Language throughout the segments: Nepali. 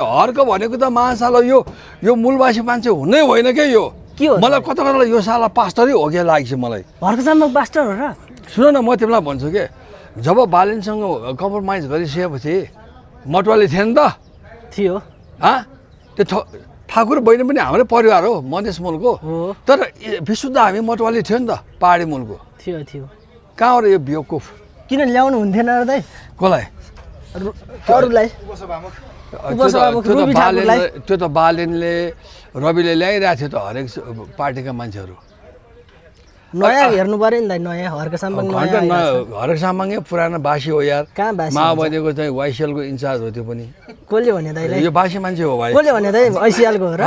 हर्क भनेको त महासाला यो मूलवासी मान्छे हुनै होइन क्या यो के हो मलाई कता कता यो साला पास्टरै हो क्या लाग्छ मलाई हर्क साम्बाङ पास्टर हो र सुन न म तिमीलाई भन्छु के जब बालेनसँग कम्प्रोमाइज गरिसकेपछि मटवाली थिएन त थियो त्यो ठाकुर बहिनी पनि हाम्रै परिवार हो मधेस मुलको हो तर विशुद्ध हामी मटवाली थियो नि त पहाडी मुलको थियो कहाँ हो र यो बेवकुफ किन ल्याउनु हुन्थेन र दाइ कसलाई अरूलाई त्यो त बालेनले रविले ल्याइरहेको थियो त हरेक पार्टीका मान्छेहरू नयाँ हेर्नु पर्यो नि दाइ नयाँ हर्क साम्बाङ हरेक सामाङै पुरानो बासी हो यार कहाँ बासी माओवादीको चाहिँ वाइसिएलको इन्चार्ज हो त्यो पनि कसले भने दाइलाई यो बासी मान्छे हो भाइ कसले भने दाइ ऐसिएलको हो र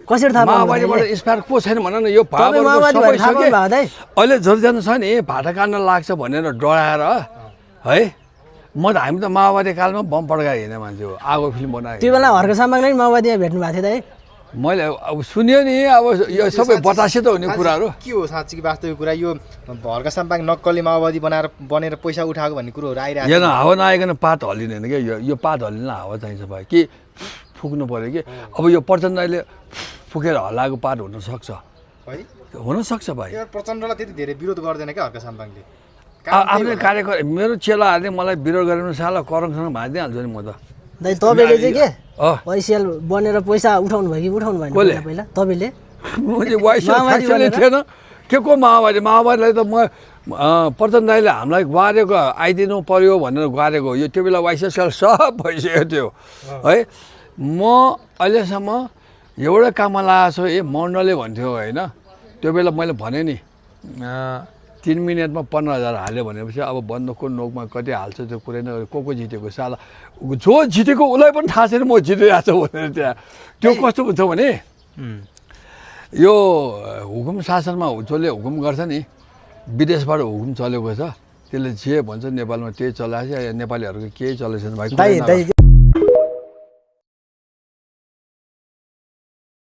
कसरी थाहा पाउनु माओवादीबाट इन्सपायर को छैन भन न यो माओवादी भएर थाहा पाउनु भयो दाइ अहिले जतिजना छ नि भाटा काट्न लाग्छ भनेर डराएर है हामी त माओवादी कालमा बम पड्काएर हिँड्ने मान्छे हो आगो फिल्म बनायो त्यो बेला हर्क साम्बाङले पनि माओवादीमा भेट्नु भएको थियो दाइ मैले अब सुन्यो नि अब यो सबै बतासे त हुने कुराहरू के हो साँच्चै वास्तविक कुरा यो हर्क साम्बाङ नक्कली माओवादी बनेर पैसा उठाएको भन्ने कुरोहरू आइरहेको यहाँ हावा नआइकन पात हल्लिँदैन क्या यो पात हल्लिन हावा चाहिन्छ भाइ कि फुक्नु पऱ्यो कि अब यो प्रचण्डले फुकेर हल्लाएको पात हुनसक्छ हुनसक्छ भाइ प्रचण्डलाई त्यति धेरै विरोध गर्दैन क्या हर्क साम्बाङले आफ्नै कार्यक्रम मेरो चेलाहरूले मलाई विरोध गरेर साला करङसँग भाँचिदिइहाल्छु नि म त दाइ तपाईँले चाहिँ के ऐसिएल बनेर पैसा उठाउनु भयो कि उठाउनु भएन पहिला तपाईँले थिएन के को माओवादीलाई त म प्रचण्ड दाइले हामीलाई गुहारेको आइदिनु पर्यो भनेर गुहारेको यो त्यो बेला वाइसिएल सब भइसकेको थियो है म अहिलेसम्म एउटै काममा लगाएको छु मण्डलले भन्थ्यो होइन त्यो बेला मैले भने नि 3 मिनटमा 15,000 हाल्यो भनेपछि अब बन्दुकको नोकमा कति हाल्छ त्यो कुरै नै को जितेको साला जो जितेको उसलाई पनि थाहा छैन म जितिरहेको छु भनेर त्यहाँ त्यो कस्तो हुन्छ भने यो हुकुम शासनमा जसले हुकुम गर्छ नि विदेशबाट हुकुम चलेको छ त्यसले जे भन्छ नेपालमा त्यही चलाएको छ नेपालीहरूको केही चलेको छैन भाइ